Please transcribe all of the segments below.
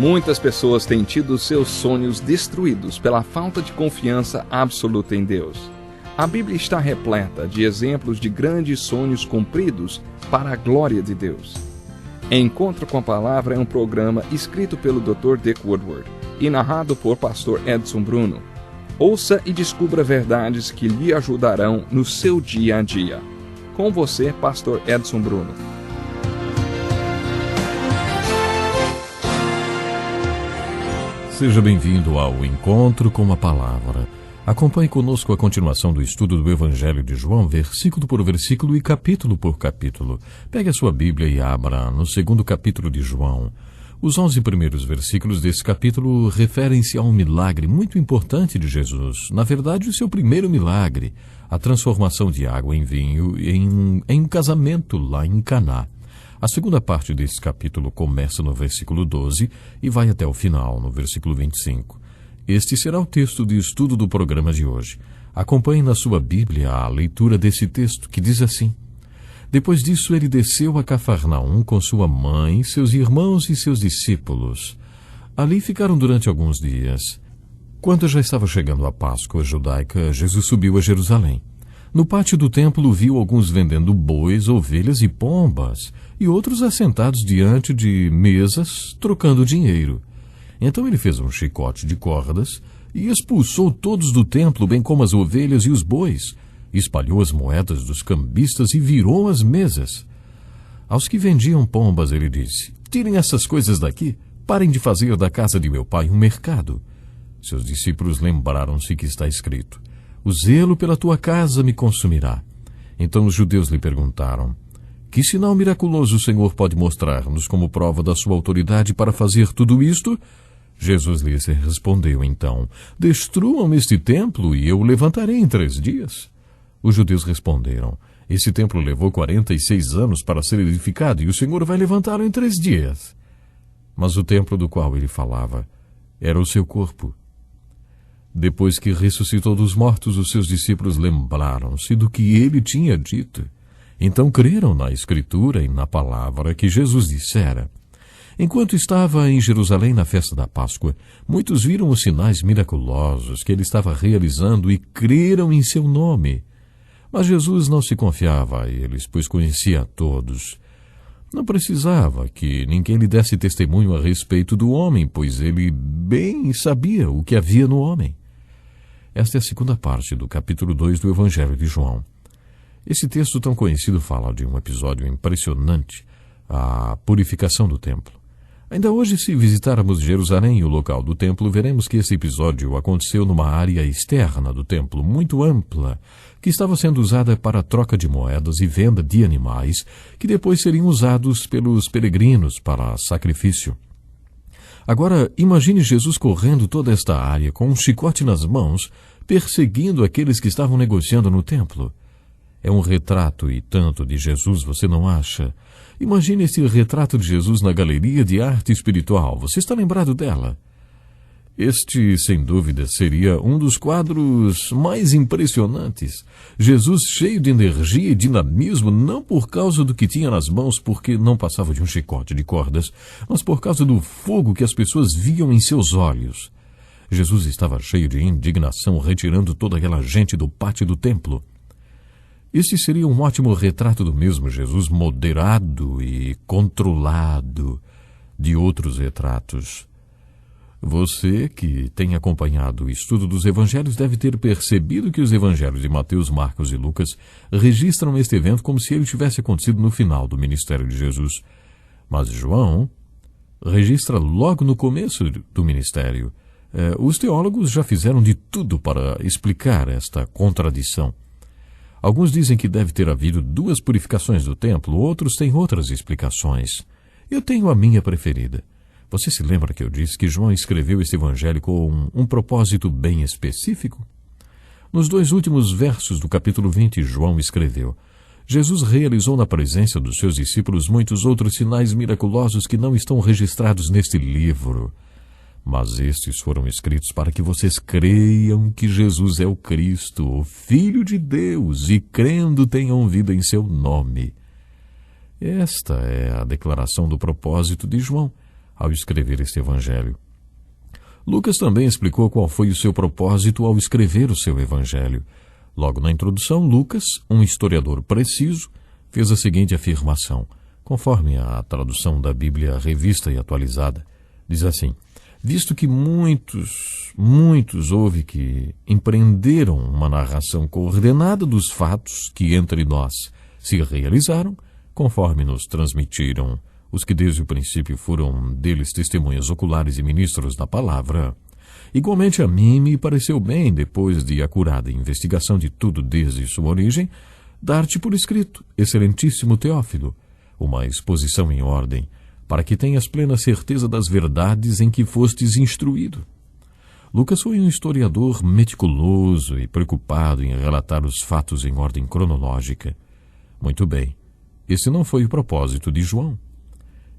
Muitas pessoas têm tido seus sonhos destruídos pela falta de confiança absoluta em Deus. A Bíblia está repleta de exemplos de grandes sonhos cumpridos para a glória de Deus. Encontro com a Palavra é um programa escrito pelo Dr. Dick Woodward e narrado por Pastor Edson Bruno. Ouça e descubra verdades que lhe ajudarão no seu dia a dia. Com você, Pastor Edson Bruno. Seja bem-vindo ao Encontro com a Palavra. Acompanhe conosco a continuação do estudo do Evangelho de João, versículo por versículo e capítulo por capítulo. Pegue a sua Bíblia e abra no segundo capítulo de João. Os 11 primeiros versículos desse capítulo referem-se a um milagre muito importante de Jesus. Na verdade, o seu primeiro milagre, a transformação de água em vinho em um casamento lá em Caná. A segunda parte desse capítulo começa no versículo 12 e vai até o final, no versículo 25. Este será o texto de estudo do programa de hoje. Acompanhe na sua Bíblia a leitura desse texto, que diz assim: Depois disso, ele desceu a Cafarnaum com sua mãe, seus irmãos e seus discípulos. Ali ficaram durante alguns dias. Quando já estava chegando a Páscoa judaica, Jesus subiu a Jerusalém. No pátio do templo viu alguns vendendo bois, ovelhas e pombas, e outros assentados diante de mesas, trocando dinheiro. Então ele fez um chicote de cordas e expulsou todos do templo, bem como as ovelhas e os bois. Espalhou as moedas dos cambistas e virou as mesas. Aos que vendiam pombas ele disse: Tirem essas coisas daqui, parem de fazer da casa de meu pai um mercado. Seus discípulos lembraram-se que está escrito: O zelo pela tua casa me consumirá. Então os judeus lhe perguntaram: Que sinal miraculoso o Senhor pode mostrar-nos como prova da sua autoridade para fazer tudo isto? Jesus lhes respondeu então: Destruam este templo e eu o levantarei em 3 dias. Os judeus responderam: Esse templo levou 46 anos para ser edificado e o Senhor vai levantá-lo em 3 dias. Mas o templo do qual ele falava era o seu corpo. Depois que ressuscitou dos mortos, os seus discípulos lembraram-se do que ele tinha dito. Então creram na Escritura e na palavra que Jesus dissera. Enquanto estava em Jerusalém na festa da Páscoa, muitos viram os sinais miraculosos que ele estava realizando e creram em seu nome. Mas Jesus não se confiava a eles, pois conhecia a todos. Não precisava que ninguém lhe desse testemunho a respeito do homem, pois ele bem sabia o que havia no homem. Esta é a segunda parte do capítulo 2 do Evangelho de João. Esse texto tão conhecido fala de um episódio impressionante, a purificação do templo. Ainda hoje, se visitarmos Jerusalém e o local do templo, veremos que esse episódio aconteceu numa área externa do templo, muito ampla, que estava sendo usada para a troca de moedas e venda de animais, que depois seriam usados pelos peregrinos para sacrifício. Agora, imagine Jesus correndo toda esta área com um chicote nas mãos, perseguindo aqueles que estavam negociando no templo. É um retrato e tanto de Jesus, você não acha? Imagine esse retrato de Jesus na Galeria de Arte Espiritual. Você está lembrado dela? Este, sem dúvida, seria um dos quadros mais impressionantes. Jesus cheio de energia e dinamismo, não por causa do que tinha nas mãos, porque não passava de um chicote de cordas, mas por causa do fogo que as pessoas viam em seus olhos. Jesus estava cheio de indignação, retirando toda aquela gente do pátio do templo. Este seria um ótimo retrato do mesmo Jesus, moderado e controlado, de outros retratos. Você que tem acompanhado o estudo dos evangelhos deve ter percebido que os evangelhos de Mateus, Marcos e Lucas registram este evento como se ele tivesse acontecido no final do ministério de Jesus. Mas João registra logo no começo do ministério. Os teólogos já fizeram de tudo para explicar esta contradição. Alguns dizem que deve ter havido 2 purificações do templo, outros têm outras explicações. Eu tenho a minha preferida. Você se lembra que eu disse que João escreveu este evangelho com um propósito bem específico? Nos 2 últimos versos do capítulo 20, João escreveu: Jesus realizou na presença dos seus discípulos muitos outros sinais miraculosos que não estão registrados neste livro. Mas estes foram escritos para que vocês creiam que Jesus é o Cristo, o Filho de Deus, e crendo tenham vida em seu nome. Esta é a declaração do propósito de João. ao escrever este evangelho. Lucas também explicou qual foi o seu propósito ao escrever o seu evangelho. Logo na introdução, Lucas, um historiador preciso, fez a seguinte afirmação, conforme a tradução da Bíblia Revista e Atualizada. Diz assim: visto que muitos houve que empreenderam uma narração coordenada dos fatos que entre nós se realizaram, conforme nos transmitiram os que desde o princípio foram deles testemunhas oculares e ministros da palavra, igualmente a mim me pareceu bem, depois de acurada investigação de tudo desde sua origem, dar-te por escrito, excelentíssimo Teófilo, uma exposição em ordem, para que tenhas plena certeza das verdades em que fostes instruído. Lucas foi um historiador meticuloso e preocupado em relatar os fatos em ordem cronológica. Muito bem, esse não foi o propósito de João.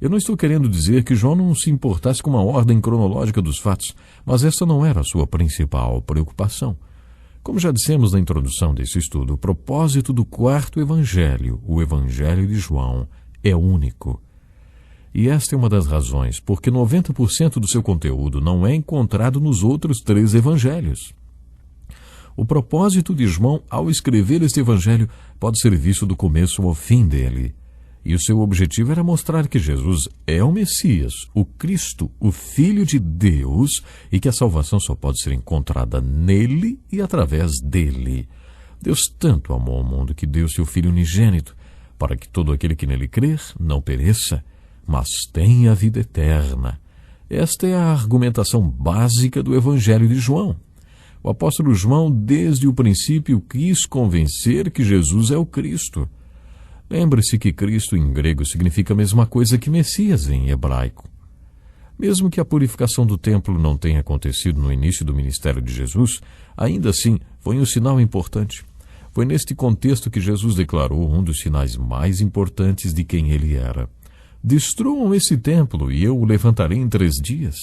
Eu não estou querendo dizer que João não se importasse com uma ordem cronológica dos fatos, mas essa não era a sua principal preocupação. Como já dissemos na introdução desse estudo, o propósito do quarto evangelho, o Evangelho de João, é único. E esta é uma das razões porque 90% do seu conteúdo não é encontrado nos outros 3 evangelhos. O propósito de João ao escrever este evangelho pode ser visto do começo ao fim dele. E o seu objetivo era mostrar que Jesus é o Messias, o Cristo, o Filho de Deus, e que a salvação só pode ser encontrada nele e através dele. Deus tanto amou o mundo que deu seu Filho unigênito, para que todo aquele que nele crer não pereça, mas tenha a vida eterna. Esta é a argumentação básica do Evangelho de João. O apóstolo João, desde o princípio, quis convencer que Jesus é o Cristo. Lembre-se que Cristo em grego significa a mesma coisa que Messias em hebraico. Mesmo que a purificação do templo não tenha acontecido no início do ministério de Jesus, ainda assim foi um sinal importante. Foi neste contexto que Jesus declarou um dos sinais mais importantes de quem ele era. Destruam esse templo e eu o levantarei em 3 dias.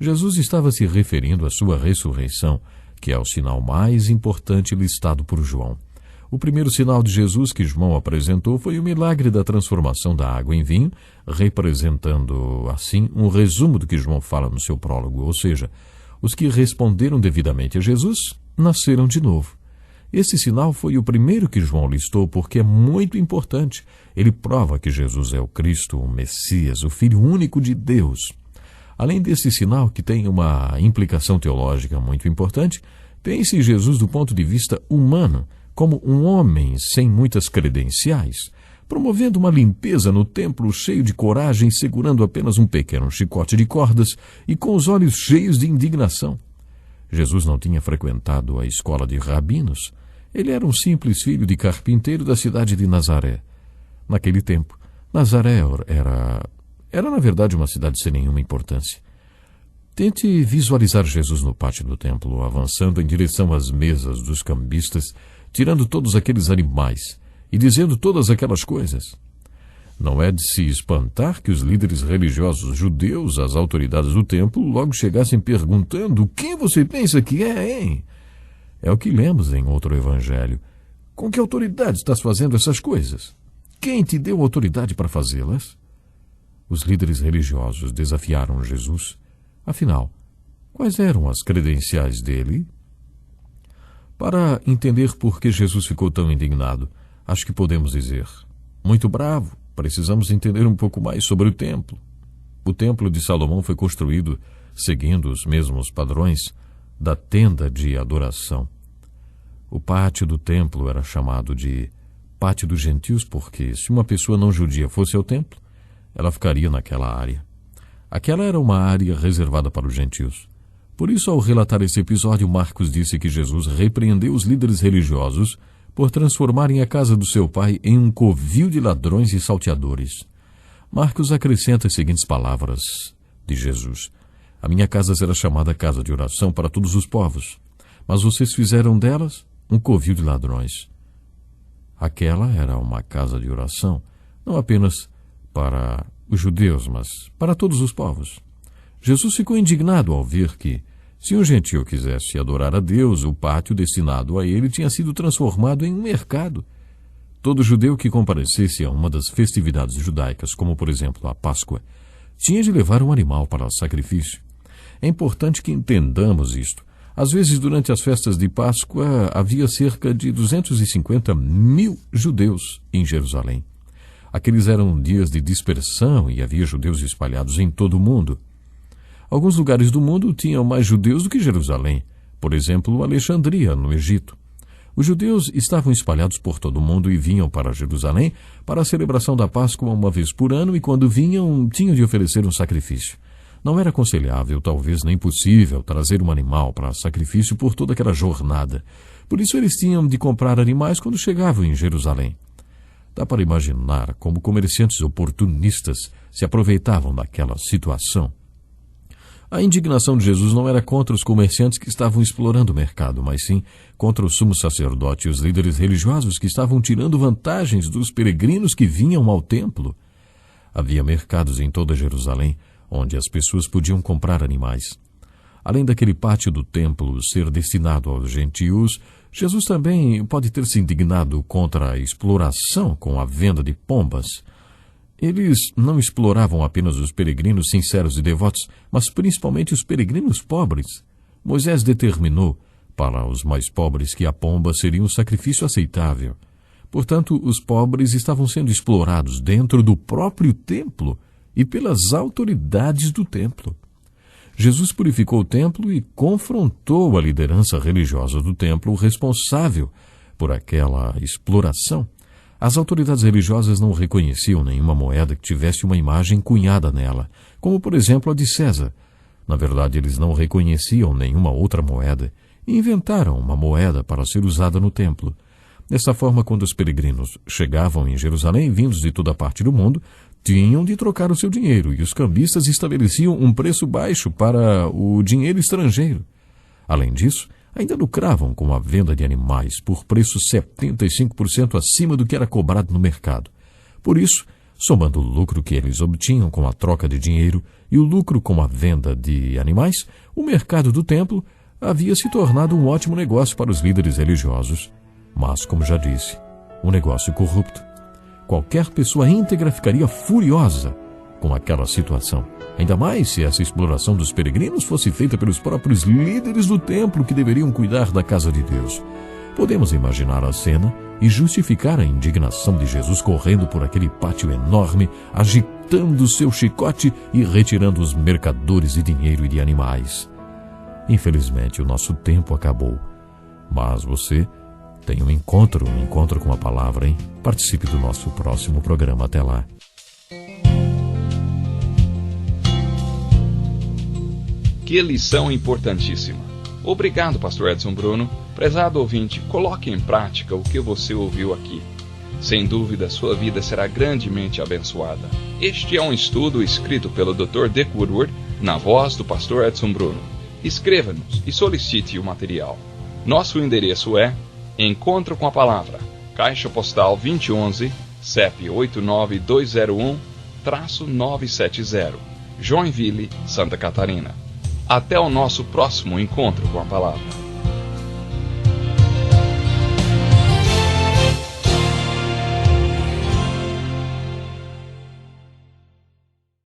Jesus estava se referindo à sua ressurreição, que é o sinal mais importante listado por João. O primeiro sinal de Jesus que João apresentou foi o milagre da transformação da água em vinho, representando, assim, um resumo do que João fala no seu prólogo, ou seja, os que responderam devidamente a Jesus nasceram de novo. Esse sinal foi o primeiro que João listou porque é muito importante. Ele prova que Jesus é o Cristo, o Messias, o Filho único de Deus. Além desse sinal, que tem uma implicação teológica muito importante, pense Jesus do ponto de vista humano, como um homem sem muitas credenciais, promovendo uma limpeza no templo cheio de coragem, segurando apenas um pequeno chicote de cordas e com os olhos cheios de indignação. Jesus não tinha frequentado a escola de rabinos. Ele era um simples filho de carpinteiro da cidade de Nazaré. Naquele tempo, Nazaré era na verdade uma cidade sem nenhuma importância. Tente visualizar Jesus no pátio do templo, avançando em direção às mesas dos cambistas, tirando todos aqueles animais e dizendo todas aquelas coisas. Não é de se espantar que os líderes religiosos judeus, as autoridades do templo, logo chegassem perguntando: quem você pensa que é, hein? É o que lemos em outro evangelho. Com que autoridade estás fazendo essas coisas? Quem te deu autoridade para fazê-las? Os líderes religiosos desafiaram Jesus. Afinal, quais eram as credenciais dele? Para entender por que Jesus ficou tão indignado, acho que podemos dizer: muito bravo, precisamos entender um pouco mais sobre o templo. O templo de Salomão foi construído seguindo os mesmos padrões da tenda de adoração. O pátio do templo era chamado de pátio dos gentios porque, se uma pessoa não judia fosse ao templo, ela ficaria naquela área. Aquela era uma área reservada para os gentios. Por isso, ao relatar esse episódio, Marcos disse que Jesus repreendeu os líderes religiosos por transformarem a casa do seu pai em um covil de ladrões e salteadores. Marcos acrescenta as seguintes palavras de Jesus: a minha casa será chamada casa de oração para todos os povos, mas vocês fizeram delas um covil de ladrões. Aquela era uma casa de oração, não apenas para os judeus, mas para todos os povos. Jesus ficou indignado ao ver que, se um gentio quisesse adorar a Deus, o pátio destinado a ele tinha sido transformado em um mercado. Todo judeu que comparecesse a uma das festividades judaicas, como por exemplo a Páscoa, tinha de levar um animal para sacrifício. É importante que entendamos isto. Às vezes, durante as festas de Páscoa, havia cerca de 250 mil judeus em Jerusalém. Aqueles eram dias de dispersão e havia judeus espalhados em todo o mundo. Alguns lugares do mundo tinham mais judeus do que Jerusalém. Por exemplo, Alexandria, no Egito. Os judeus estavam espalhados por todo o mundo e vinham para Jerusalém para a celebração da Páscoa uma vez por ano, e quando vinham, tinham de oferecer um sacrifício. Não era aconselhável, talvez nem possível, trazer um animal para sacrifício por toda aquela jornada. Por isso eles tinham de comprar animais quando chegavam em Jerusalém. Dá para imaginar como comerciantes oportunistas se aproveitavam daquela situação. A indignação de Jesus não era contra os comerciantes que estavam explorando o mercado, mas sim contra o sumo sacerdote e os líderes religiosos que estavam tirando vantagens dos peregrinos que vinham ao templo. Havia mercados em toda Jerusalém, onde as pessoas podiam comprar animais. Além daquele pátio do templo ser destinado aos gentios, Jesus também pode ter se indignado contra a exploração com a venda de pombas. Eles não exploravam apenas os peregrinos sinceros e devotos, mas principalmente os peregrinos pobres. Moisés determinou para os mais pobres que a pomba seria um sacrifício aceitável. Portanto, os pobres estavam sendo explorados dentro do próprio templo e pelas autoridades do templo. Jesus purificou o templo e confrontou a liderança religiosa do templo responsável por aquela exploração. As autoridades religiosas não reconheciam nenhuma moeda que tivesse uma imagem cunhada nela, como por exemplo a de César. Na verdade, eles não reconheciam nenhuma outra moeda e inventaram uma moeda para ser usada no templo. Dessa forma, quando os peregrinos chegavam em Jerusalém, vindos de toda parte do mundo, tinham de trocar o seu dinheiro e os cambistas estabeleciam um preço baixo para o dinheiro estrangeiro. Além disso, ainda lucravam com a venda de animais por preço 75% acima do que era cobrado no mercado. Por isso, somando o lucro que eles obtinham com a troca de dinheiro e o lucro com a venda de animais, o mercado do templo havia se tornado um ótimo negócio para os líderes religiosos. Mas, como já disse, um negócio corrupto. Qualquer pessoa íntegra ficaria furiosa com aquela situação. Ainda mais se essa exploração dos peregrinos fosse feita pelos próprios líderes do templo que deveriam cuidar da casa de Deus. Podemos imaginar a cena e justificar a indignação de Jesus correndo por aquele pátio enorme, agitando seu chicote e retirando os mercadores de dinheiro e de animais. Infelizmente, o nosso tempo acabou. Mas você tem um encontro com a palavra, hein? Participe do nosso próximo programa. Até lá. Que lição importantíssima. Obrigado, pastor Edson Bruno. Prezado ouvinte, coloque em prática o que você ouviu aqui. Sem dúvida, sua vida será grandemente abençoada. Este é um estudo escrito pelo Dr. Dick Woodward, na voz do pastor Edson Bruno. Escreva-nos e solicite o material. Nosso endereço é Encontro com a Palavra, Caixa Postal 2011, CEP 89201-970, Joinville, Santa Catarina. Até o nosso próximo encontro com a Palavra.